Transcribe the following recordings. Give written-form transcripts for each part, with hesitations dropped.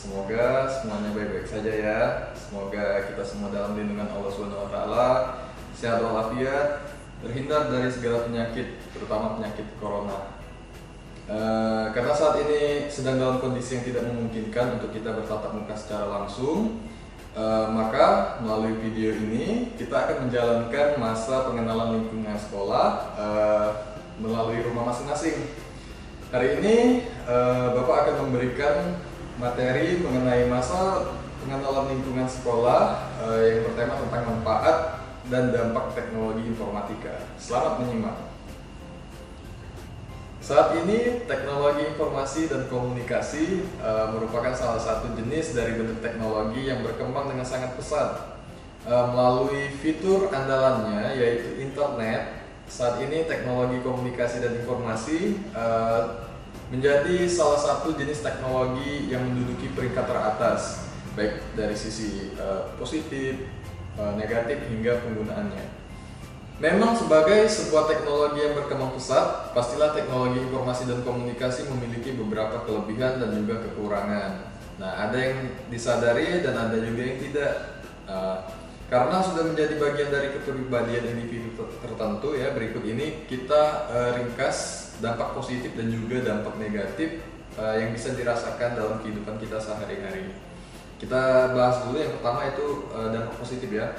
Semoga semuanya baik-baik saja ya. Semoga kita semua dalam lindungan Allah Subhanahu wa taala, sehat walafiat, terhindar dari segala penyakit, terutama penyakit corona. Karena saat ini sedang dalam kondisi yang tidak memungkinkan untuk kita bertatap muka secara langsung, maka melalui video ini kita akan menjalankan masa pengenalan lingkungan sekolah melalui rumah masing-masing. Hari ini Bapak akan memberikan materi mengenai masa pengenalan lingkungan sekolah yang bertema tentang manfaat dan dampak teknologi informatika. Selamat menyimak. Saat ini teknologi informasi dan komunikasi merupakan salah satu jenis dari bentuk teknologi yang berkembang dengan sangat pesat. Melalui fitur andalannya yaitu internet, saat ini teknologi komunikasi dan informasi menjadi salah satu jenis teknologi yang menduduki peringkat teratas, baik dari sisi positif, negatif hingga penggunaannya. Memang sebagai sebuah teknologi yang berkembang pesat, pastilah teknologi informasi dan komunikasi memiliki beberapa kelebihan dan juga kekurangan. Nah, ada yang disadari dan ada juga yang tidak. Karena sudah menjadi bagian dari kepribadian individu tertentu ya, berikut ini kita ringkas dampak positif dan juga dampak negatif yang bisa dirasakan dalam kehidupan kita sehari-hari. Kita bahas dulu yang pertama itu dampak positif ya.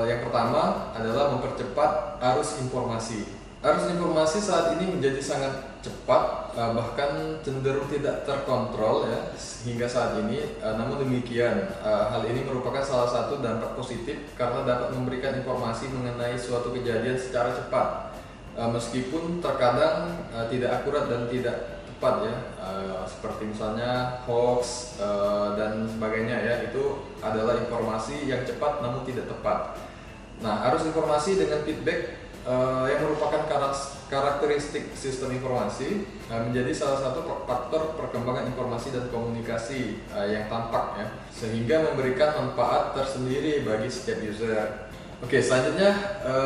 Yang pertama adalah mempercepat arus informasi. Arus informasi saat ini menjadi sangat cepat, bahkan cenderung tidak terkontrol ya hingga saat ini. Namun demikian, hal ini merupakan salah satu dampak positif karena dapat memberikan informasi mengenai suatu kejadian secara cepat, meskipun terkadang tidak akurat dan tidak tepat ya, seperti misalnya hoax dan sebagainya ya, itu adalah informasi yang cepat namun tidak tepat. Nah, arus informasi dengan feedback yang merupakan karakteristik sistem informasi menjadi salah satu faktor perkembangan informasi dan komunikasi yang tampak ya, sehingga memberikan manfaat tersendiri bagi setiap user. Oke, selanjutnya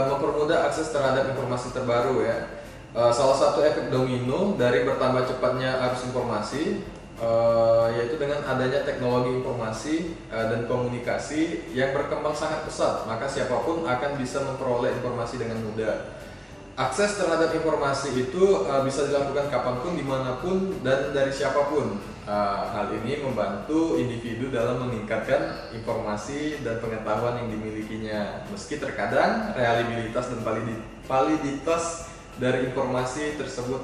mempermudah akses terhadap informasi terbaru ya. Salah satu efek domino dari bertambah cepatnya arus informasi yaitu dengan adanya teknologi informasi dan komunikasi yang berkembang sangat pesat, maka siapapun akan bisa memperoleh informasi dengan mudah. Akses terhadap informasi itu bisa dilakukan kapanpun, dimanapun, dan dari siapapun. Hal ini membantu individu dalam meningkatkan informasi dan pengetahuan yang dimilikinya, meski terkadang reliabilitas dan validitas dari informasi tersebut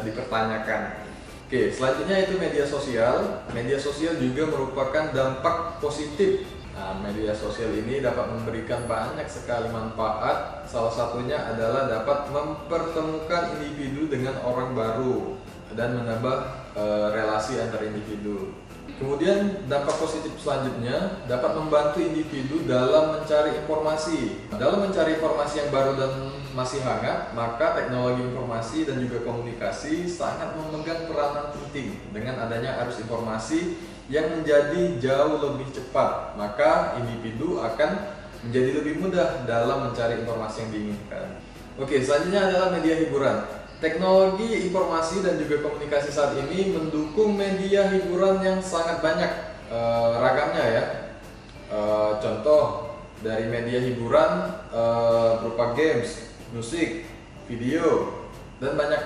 dipertanyakan. Oke, selanjutnya itu media sosial. Media sosial juga merupakan dampak positif. Nah, media sosial ini dapat memberikan banyak sekali manfaat. Salah satunya adalah dapat mempertemukan individu dengan orang baru dan menambah relasi antar individu. Kemudian dampak positif selanjutnya dapat membantu individu dalam mencari informasi. Dalam mencari informasi yang baru dan masih hangat, maka teknologi informasi dan juga komunikasi sangat memegang peranan penting. Dengan adanya arus informasi yang menjadi jauh lebih cepat, maka individu akan menjadi lebih mudah dalam mencari informasi yang diinginkan. Oke, selanjutnya adalah media hiburan. Teknologi informasi dan juga komunikasi saat ini mendukung media hiburan yang sangat banyak ragamnya ya. Contoh dari media hiburan berupa games, musik, video, dan banyak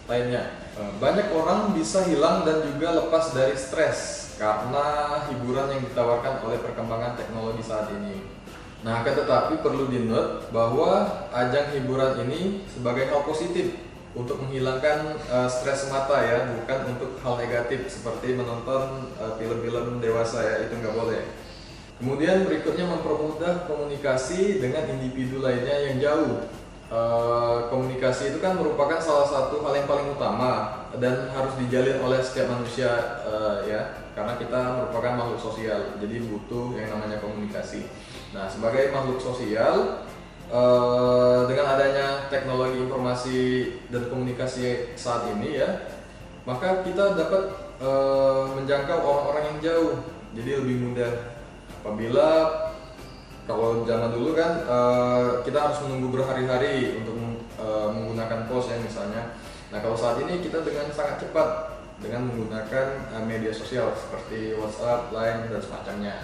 lainnya. Banyak orang bisa hilang dan juga lepas dari stres karena hiburan yang ditawarkan oleh perkembangan teknologi saat ini. Nah, akan tetapi perlu di-note bahwa ajang hiburan ini sebagai hal positif untuk menghilangkan stres semata ya, bukan untuk hal negatif seperti menonton film-film dewasa ya, itu nggak boleh. Kemudian berikutnya mempermudah komunikasi dengan individu lainnya yang jauh. Komunikasi itu kan merupakan salah satu hal yang paling utama dan harus dijalin oleh setiap manusia ya, karena kita merupakan makhluk sosial, jadi butuh yang namanya komunikasi. Nah, sebagai makhluk sosial, dengan adanya teknologi informasi dan komunikasi saat ini ya, maka kita dapat menjangkau orang-orang yang jauh, jadi lebih mudah. Apabila kalau zaman dulu kan kita harus menunggu berhari-hari untuk menggunakan pos ya misalnya. Nah, kalau saat ini kita dengan sangat cepat dengan menggunakan media sosial seperti WhatsApp, Line, dan semacamnya.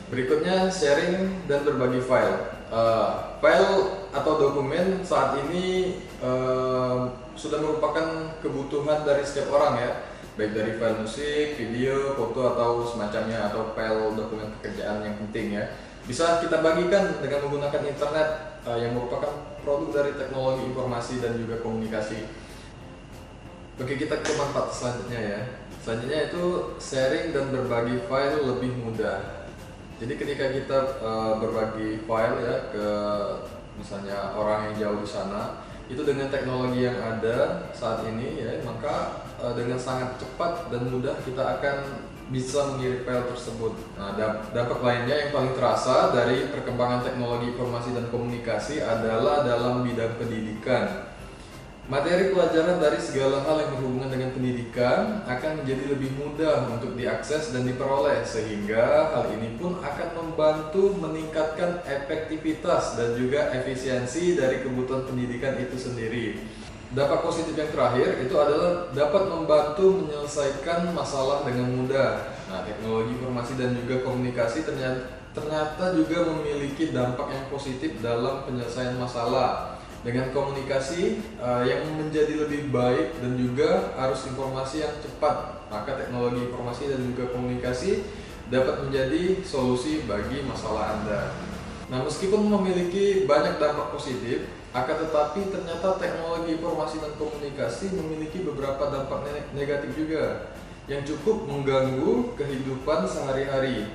Berikutnya, sharing dan berbagi file. File atau dokumen saat ini sudah merupakan kebutuhan dari setiap orang ya, baik dari file musik, video, foto, atau semacamnya, atau file dokumen pekerjaan yang penting ya. Bisa kita bagikan dengan menggunakan internet yang merupakan produk dari teknologi informasi dan juga komunikasi. Oke, kita ke manfaat selanjutnya ya. Selanjutnya itu sharing dan berbagi file lebih mudah. Jadi ketika kita berbagi file ya ke misalnya orang yang jauh di sana, itu dengan teknologi yang ada saat ini ya, maka dengan sangat cepat dan mudah kita akan bisa mengirim file tersebut. Nah, dampak lainnya yang paling terasa dari perkembangan teknologi informasi dan komunikasi adalah dalam bidang pendidikan. Materi pelajaran dari segala hal yang berhubungan dengan pendidikan akan menjadi lebih mudah untuk diakses dan diperoleh, sehingga hal ini pun akan membantu meningkatkan efektivitas dan juga efisiensi dari kebutuhan pendidikan itu sendiri. Dampak positif yang terakhir itu adalah dapat membantu menyelesaikan masalah dengan mudah. Nah, teknologi informasi dan juga komunikasi ternyata juga memiliki dampak yang positif dalam penyelesaian masalah. Dengan komunikasi yang menjadi lebih baik dan juga arus informasi yang cepat, maka teknologi informasi dan juga komunikasi dapat menjadi solusi bagi masalah Anda. Nah, meskipun memiliki banyak dampak positif, akan tetapi ternyata teknologi informasi dan komunikasi memiliki beberapa dampak negatif juga yang cukup mengganggu kehidupan sehari-hari.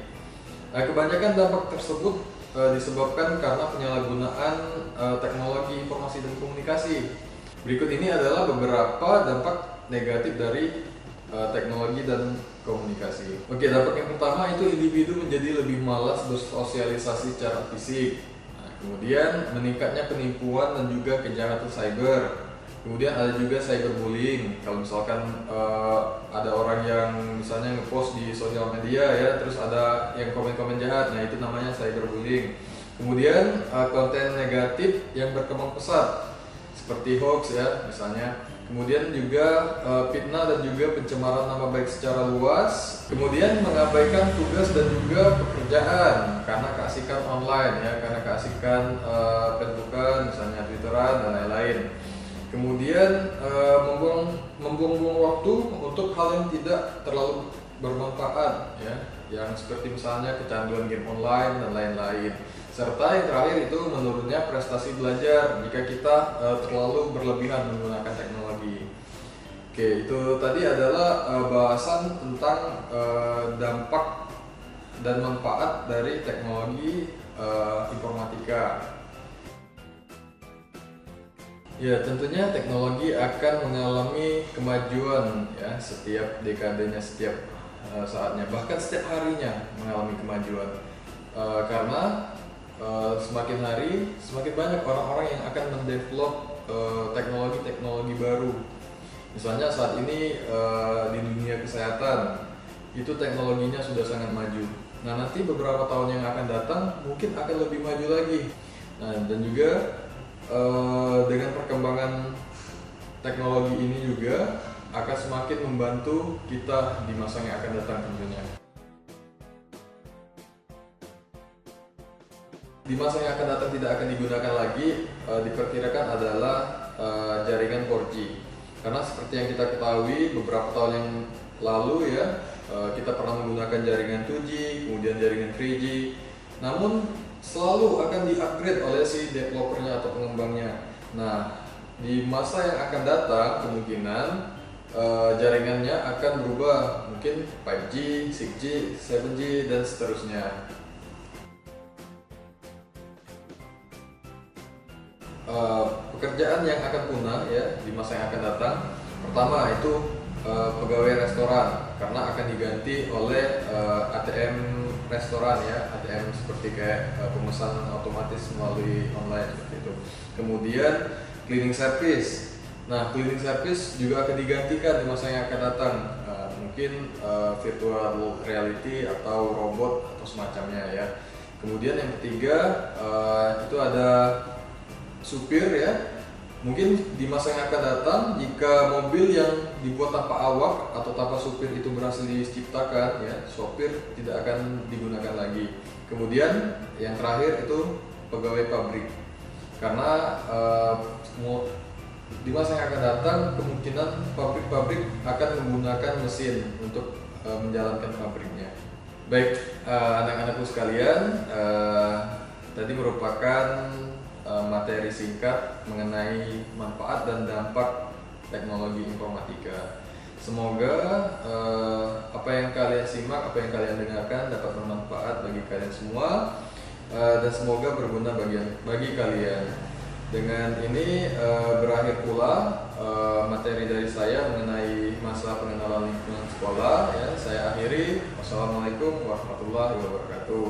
Nah, kebanyakan dampak tersebut disebabkan karena penyalahgunaan teknologi informasi dan komunikasi. Berikut ini adalah beberapa dampak negatif dari teknologi dan komunikasi. Oke, dampak yang pertama itu individu menjadi lebih malas bersosialisasi secara fisik. Nah, kemudian meningkatnya penipuan dan juga kejahatan cyber. Kemudian ada juga cyberbullying. Kalau misalkan ada orang yang misalnya ngepost di sosial media ya, terus ada yang komen-komen jahat, nah itu namanya cyberbullying. Kemudian konten negatif yang berkembang pesat seperti hoax ya misalnya. Kemudian juga fitnah dan juga pencemaran nama baik secara luas. Kemudian mengabaikan tugas dan juga pekerjaan karena keasikan online ya, karena keasikan Facebookan misalnya, Twitteran dan lain-lain. Kemudian membuang-buang waktu untuk hal yang tidak terlalu bermanfaat ya, yang seperti misalnya kecanduan game online dan lain-lain. Serta yang terakhir itu menurunnya prestasi belajar jika kita terlalu berlebihan menggunakan teknologi. Oke, itu tadi adalah bahasan tentang dampak dan manfaat dari teknologi informatika. Ya, tentunya teknologi akan mengalami kemajuan ya setiap dekadenya, setiap saatnya, bahkan setiap harinya mengalami kemajuan. Karena semakin hari semakin banyak orang-orang yang akan mendevelop teknologi-teknologi baru. Misalnya saat ini di dunia kesehatan itu teknologinya sudah sangat maju. Nah, nanti beberapa tahun yang akan datang mungkin akan lebih maju lagi. Nah, dan juga dengan perkembangan teknologi ini juga akan semakin membantu kita di masa yang akan datang tentunya. Di masa yang akan datang tidak akan digunakan lagi, diperkirakan adalah jaringan 4G. Karena seperti yang kita ketahui beberapa tahun yang lalu ya, kita pernah menggunakan jaringan 2G, kemudian jaringan 3G. Namun selalu akan di-upgrade oleh si developernya atau pengembangnya. Nah, di masa yang akan datang kemungkinan jaringannya akan berubah, mungkin 5G, 6G, 7G dan seterusnya. Pekerjaan yang akan punah ya di masa yang akan datang, pertama itu pegawai restoran, karena akan diganti oleh ATM restoran ya, ATM seperti kayak pemesanan otomatis melalui online seperti itu. Kemudian cleaning service. Nah, cleaning service juga akan digantikan di masa yang akan datang. Mungkin virtual reality atau robot atau semacamnya ya. Kemudian yang ketiga itu ada supir ya. Mungkin di masa yang akan datang, jika mobil yang dibuat tanpa awak atau tanpa supir itu berhasil diciptakan, ya, sopir tidak akan digunakan lagi. Kemudian yang terakhir itu pegawai pabrik, karena di masa yang akan datang kemungkinan pabrik-pabrik akan menggunakan mesin untuk menjalankan pabriknya. Baik, anak-anakku sekalian, tadi merupakan materi singkat mengenai manfaat dan dampak teknologi informatika. Semoga apa yang kalian simak, apa yang kalian dengarkan dapat bermanfaat bagi kalian semua, dan semoga berguna bagi kalian. Dengan ini berakhir pula materi dari saya mengenai masalah pengenalan lingkungan sekolah. Ya, saya akhiri. Wassalamualaikum warahmatullahi wabarakatuh.